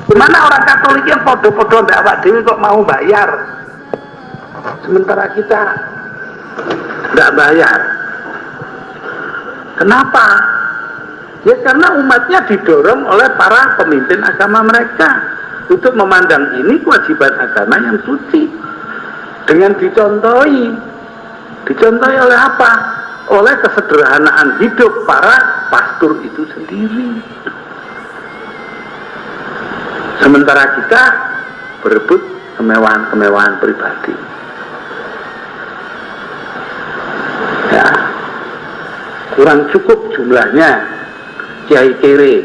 Gimana orang Katolik yang podo-podo ndak awak dhewe kok mau bayar, sementara kita ndak bayar? Kenapa? Ya karena umatnya didorong oleh para pemimpin agama mereka untuk memandang ini kewajiban agama yang suci, dengan dicontohi oleh apa? Oleh kesederhanaan hidup para pastor itu sendiri. Sementara kita berebut kemewahan-kemewahan pribadi. Ya, kurang cukup jumlahnya kiai kere,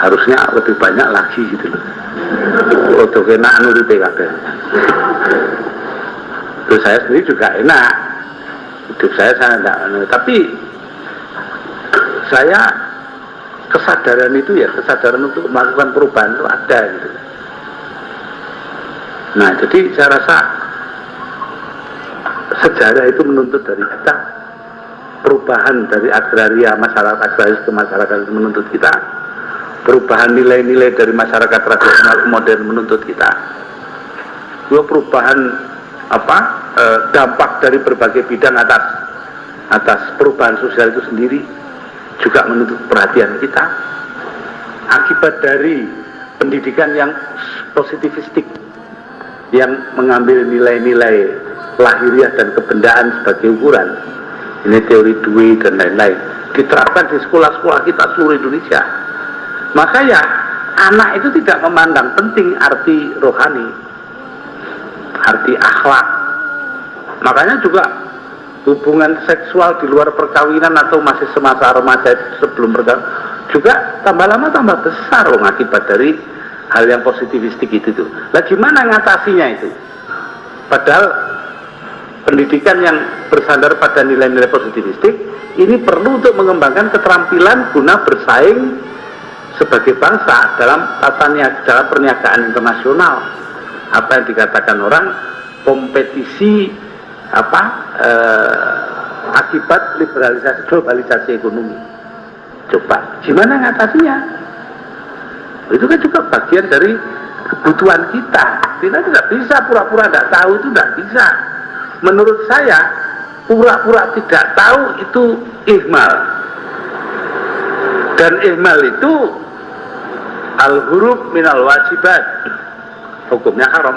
harusnya lebih banyak lagi gitu loh. Untuk enak nuruti kabeh. Terus saya sendiri juga enak, hidup saya enggak, tapi saya kesadaran itu ya, kesadaran untuk melakukan perubahan itu ada gitu. Nah, jadi saya rasa sejarah itu menuntut dari kita perubahan dari agraria, masyarakat agraris ke masyarakat itu menuntut kita perubahan nilai-nilai dari masyarakat tradisional ke modern menuntut kita perubahan dampak dari berbagai bidang atas perubahan sosial itu sendiri juga menuntut perhatian kita. Akibat dari pendidikan yang positivistik yang mengambil nilai-nilai lahiriah dan kebendaan sebagai ukuran, ini teori Dewey dan lain-lain, diterapkan di sekolah-sekolah kita seluruh Indonesia, maka ya anak itu tidak memandang penting arti rohani, arti akhlak. Makanya juga hubungan seksual di luar perkawinan atau masih semasa remaja sebelum perkawinan juga tambah lama tambah besar akibat dari hal yang positivistik itu tuh. Lah gimana ngatasinya itu? Padahal pendidikan yang bersandar pada nilai-nilai positivistik ini perlu untuk mengembangkan keterampilan guna bersaing sebagai bangsa dalam dalam perniagaan internasional. Apa yang dikatakan orang kompetisi akibat liberalisasi globalisasi ekonomi. Coba gimana ngatasinya? Itu kan juga bagian dari kebutuhan kita. Kita tidak bisa pura-pura tidak tahu, itu tidak bisa. Menurut saya pura-pura tidak tahu itu ihmal, dan ihmal itu al-huruf minal wajibat, hukumnya haram.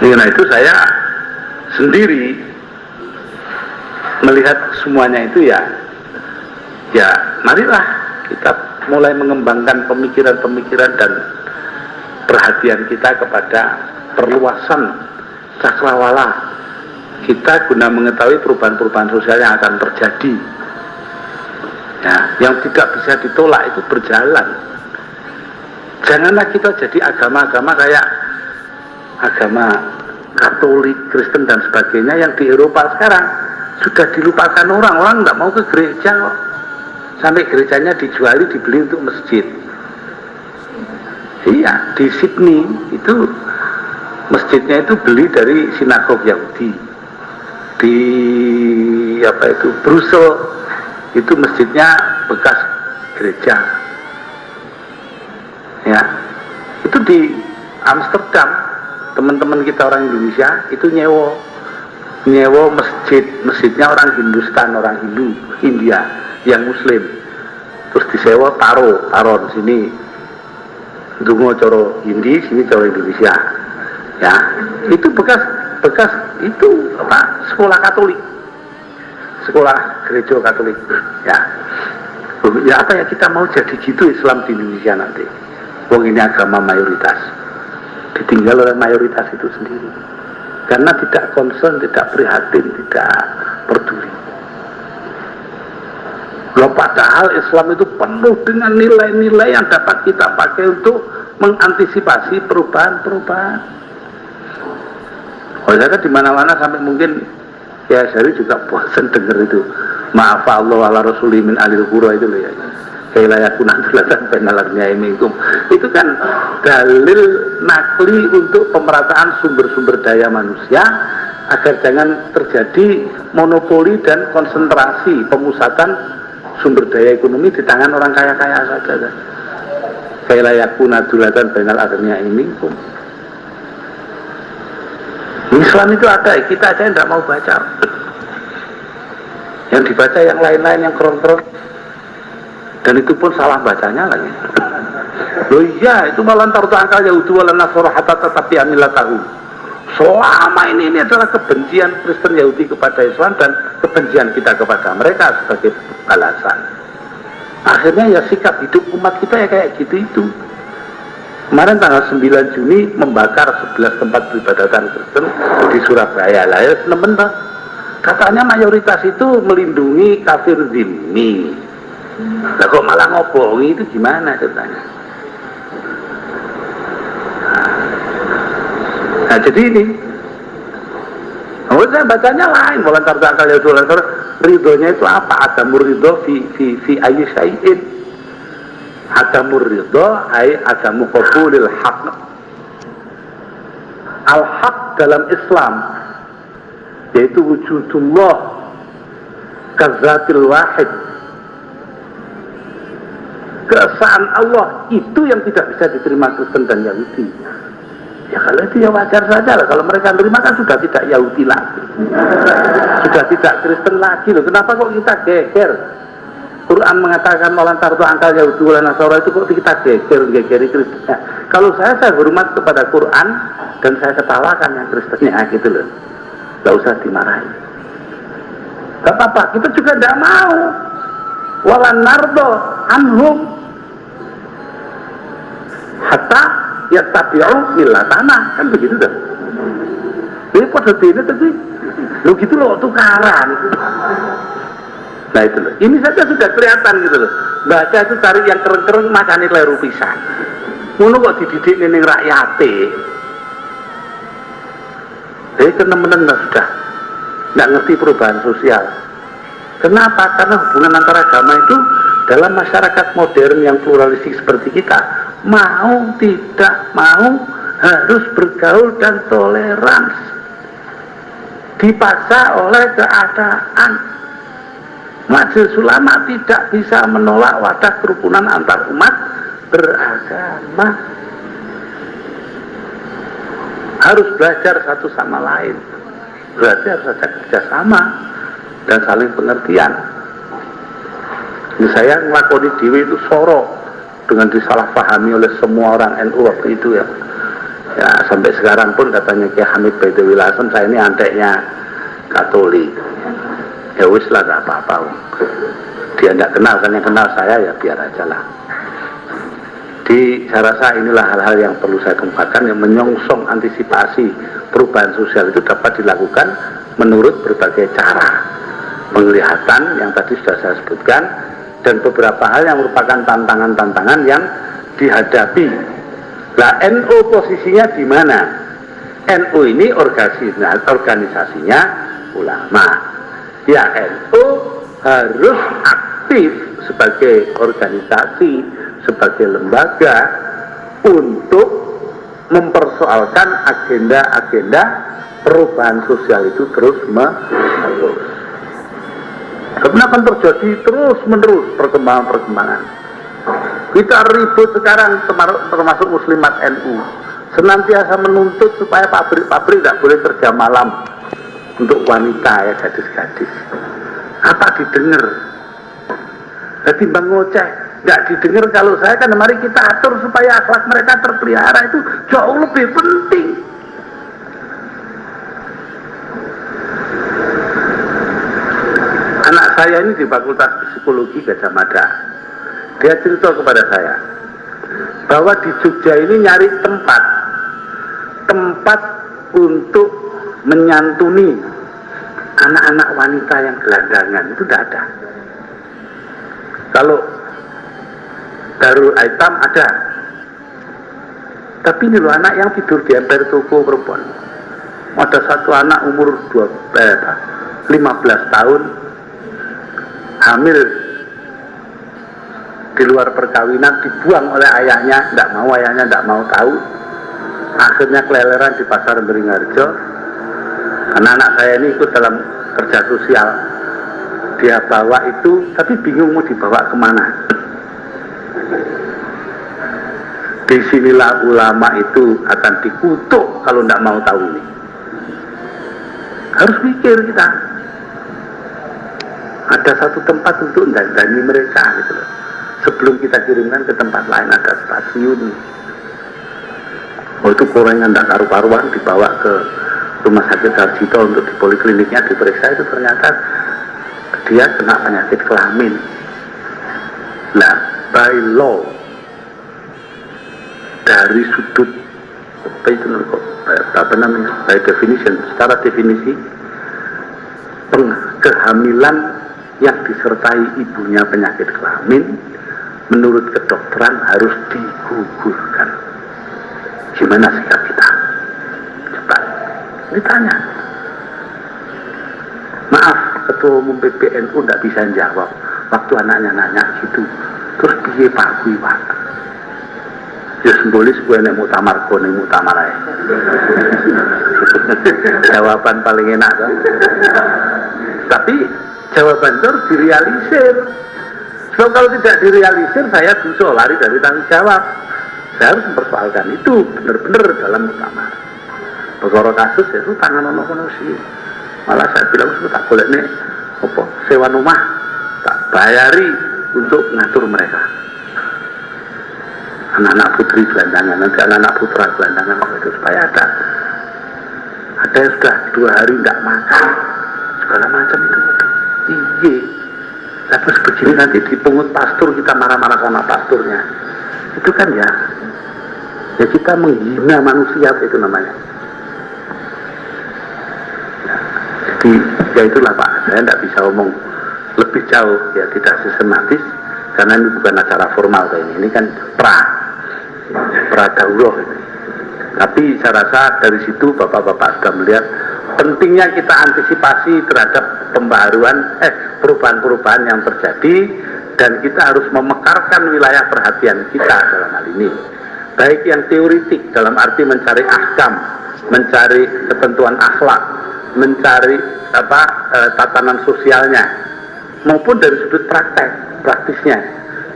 Karena itu saya sendiri melihat semuanya itu ya marilah kita mulai mengembangkan pemikiran-pemikiran dan perhatian kita kepada perluasan cakrawala kita guna mengetahui perubahan-perubahan sosial yang akan terjadi. Ya, yang tidak bisa ditolak itu berjalan. Janganlah kita jadi agama-agama kayak agama Katolik, Kristen dan sebagainya yang di Eropa sekarang sudah dilupakan orang nggak mau ke gereja kok. Sampai gerejanya dijuali, dibeli untuk masjid. Iya, di Sydney itu masjidnya itu beli dari sinagog Yahudi. Di Brussels itu masjidnya bekas gereja. Ya, itu di Amsterdam teman-teman kita orang Indonesia itu nyewa masjidnya orang Hindustan, orang India yang Muslim, terus disewa taruh di sini dungo coro Hindi, sini coro Indonesia. Ya, itu bekas itu sekolah Katolik, sekolah gereja Katolik. Ya apa ya, kita mau jadi gitu Islam di Indonesia nanti? Wong ini agama mayoritas, ditinggal oleh mayoritas itu sendiri karena tidak concern, tidak prihatin, tidak peduli. Loh, padahal Islam itu penuh dengan nilai-nilai yang dapat kita pakai untuk mengantisipasi perubahan-perubahan. Oh, saya kan di mana-mana sampai mungkin ya saya juga bosan dengar itu. Maaf Allah ala Rasuli min alil qura itu loh ya. Kailayakunan tulatan penalarnya minkum. Itu kan dalil nakli untuk pemerataan sumber-sumber daya manusia agar jangan terjadi monopoli dan konsentrasi pemusatan sumber daya ekonomi di tangan orang kaya-kaya saja. Kailayakuna tulatan penalarnya minkum. Islam itu ada, kita aja yang tidak mau baca. Yang dibaca yang lain-lain yang keren-keren. Dan itu pun salah bacanya lagi. Loh iya, itu malah tartu angkal Yahudi wala Nasara hatta tetapi amilah tahu. Selama ini adalah kebencian Kristen Yahudi kepada Islam dan kebencian kita kepada mereka sebagai balasan. Akhirnya ya sikap hidup umat kita ya kayak gitu itu. Kemarin tanggal 9 Juni membakar 11 tempat peribadatan Kristen di Surabaya. Lah ya senemen. Katanya mayoritas itu melindungi kafir zimmi. Lah kok malah ngobohi itu gimana ceritanya? Nah jadi ini, saya bacanya lain. Walantar akal ya ridhonya itu apa? Adamur ridho fi ayyi syai'in. Adamur ridho ay adamu qabulil haq. Al haq dalam Islam yaitu wujudullah kazatil wahid. Keesaan Allah itu yang tidak bisa diterima Kristen dan Yahudi. Ya kalau itu ya wajar saja lah. Kalau mereka menerima kan sudah tidak Yahudi lagi, sudah tidak Kristen lagi loh. Kenapa kok kita geger? Quran mengatakan malantar tu angkal Yahudi wala Nasara, itu kok kita gegeri Kristen. Ya, kalau saya hormat kepada Quran dan saya ketawakan yang Kristennya gitu loh. Gak usah dimarahi. Gak apa-apa, kita juga tidak mau. Wala nardo anhum hatta yattabi'u millatana, kan begitu dah. Ini pada ini tadi lo gitu loh tukaran. Nah itu loh, ini saja sudah kelihatan gitu loh. Baca itu cari yang keren-keren macane kleru pisan. Ngono kok dididik ning rakyate. Temen-temen sudah nggak ngerti perubahan sosial. Kenapa? Karena hubungan antara agama itu dalam masyarakat modern yang pluralistik seperti kita, mau tidak mau harus bergaul dan toleransi, dipaksa oleh keadaan. Majelis Ulama tidak bisa menolak wadah kerukunan antar umat beragama, harus belajar satu sama lain, berarti harus ada kerjasama dan saling pengertian. Ini saya ngelakoni diri itu soro dengan disalahpahami oleh semua orang NU waktu itu ya. Ya sampai sekarang pun katanya Kiai Hamid Baidawi Hasan saya ini anteknya Katolik. Ya wis lah gak apa-apa. Dia tidak kenal, kan yang kenal saya ya biar aja lah. Saya rasa inilah hal-hal yang perlu saya kemukakan, yang menyongsong antisipasi perubahan sosial itu dapat dilakukan menurut berbagai cara. Penglihatan yang tadi sudah saya sebutkan dan beberapa hal yang merupakan tantangan-tantangan yang dihadapi. Nah, NU posisinya di mana? NU ini organisasinya ulama. Ya, NU harus aktif sebagai organisasi, sebagai lembaga untuk mempersoalkan agenda-agenda perubahan sosial itu terus menerus. Karena akan terjadi terus-menerus perkembangan-perkembangan. Kita ribut sekarang termasuk muslimat NU, senantiasa menuntut supaya pabrik-pabrik tidak boleh kerja malam untuk wanita ya, gadis-gadis. Apa didengar? Jadi bang ngoceh, nggak didengar. Kalau saya kan mari kita atur supaya akhlak mereka terpelihara, itu jauh lebih penting. Anak saya ini di Fakultas Psikologi Gadjah Mada, dia cerita kepada saya bahwa di Jogja ini nyari tempat untuk menyantuni anak-anak wanita yang gelandangan itu tidak ada. Kalau Darul Aitam ada, tapi ini loh anak yang tidur di emper toko perempuan. Ada satu anak umur 15 tahun hamil di luar perkawinan, dibuang oleh ayahnya, ayahnya tidak mau tahu. Akhirnya keleleran di pasar Beringharjo. Anak-anak saya ini ikut dalam kerja sosial, dia bawa itu, tapi bingung mau dibawa kemana. Disinilah ulama itu akan dikutuk kalau tidak mau tahu ini. Harus mikir kita. Ada satu tempat untuk dandani mereka gitu loh. Sebelum kita kirimkan ke tempat lain ada stasiun. Oh itu korengan tidak karu-karuan dibawa ke rumah sakit Sarjito untuk di polikliniknya diperiksa, itu ternyata dia kena penyakit kelamin. Nah, by law, dari sudut apa namanya, by definition, secara definisi kehamilan yang disertai ibunya penyakit kelamin menurut kedokteran harus digugurkan. Gimana sikap kita? Cepat ditanya. Maaf, ketua umum PBNU tidak bisa jawab waktu anaknya nanya gitu. Terus piye Pak kuwi Pak? Ya simbolis gue nek muktamar ae. Jawaban paling enak kan? Tapi jawaban itu harus direalisir. So kalau tidak direalisir, saya bisa lari dari tanggung jawab. Saya harus mempersoalkan itu benar-benar dalam muktamar. Perkara kasus ya itu tangan ono sih. Malah saya bilang sudah tak boleh nih, apa sewa rumah tak bayari untuk ngatur mereka. Anak-anak putri gelandangan, nanti anak-anak putra gelandangan itu supaya ada yang sudah 2 hari tidak makan segala macam itu. Iya. Terus begini nanti dipungut pastur, kita marah-marah sama pasturnya. Itu kan ya kita menghina manusia itu namanya. Jadi ya itulah Pak, saya tidak bisa ngomong lebih jauh, ya tidak sistematis karena ini bukan acara formal kayak ini kan pra daurah ini. Tapi saya rasa dari situ bapak-bapak sudah melihat pentingnya kita antisipasi terhadap perubahan-perubahan yang terjadi, dan kita harus memekarkan wilayah perhatian kita dalam hal ini, baik yang teoritik dalam arti mencari ahkam, mencari ketentuan akhlak, mencari tatanan sosialnya, maupun dari sudut praktisnya,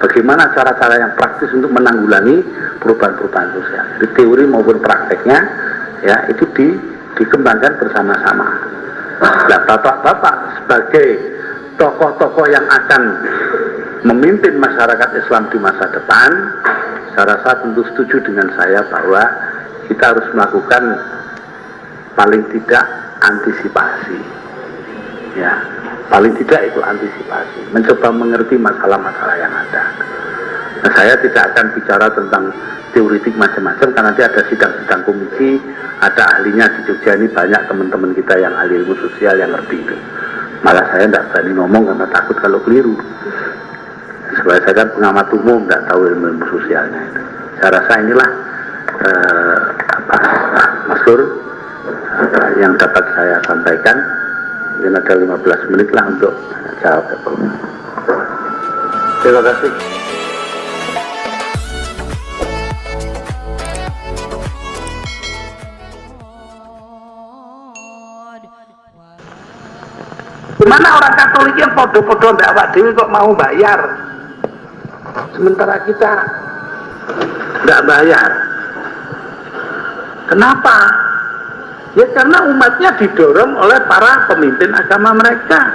bagaimana cara-cara yang praktis untuk menanggulangi perubahan-perubahan sosial. Di teori maupun prakteknya ya itu dikembangkan bersama-sama. Nah, bapak-bapak sebagai tokoh-tokoh yang akan memimpin masyarakat Islam di masa depan, saya rasa tentu setuju dengan saya bahwa kita harus melakukan paling tidak antisipasi, ya, paling tidak itu antisipasi, mencoba mengerti masalah-masalah yang ada. Nah, saya tidak akan bicara tentang teoritik macam-macam karena nanti ada sidang-sidang komisi, ada ahlinya di Jogja ini banyak teman-teman kita yang ahli ilmu sosial yang ngerti itu. Malah saya tidak berani ngomong karena takut kalau keliru. Sebab saya kan pengamat umum, tidak tahu ilmu sosialnya itu. Saya rasa inilah Mas Gur yang dapat saya sampaikan. Mungkin ada 15 menit lah untuk jawab. Terima kasih. Gimana orang Katolik yang podo-podo ndak awak dhewe kok mau bayar, sementara kita nggak bayar? Kenapa? Ya karena umatnya didorong oleh para pemimpin agama mereka.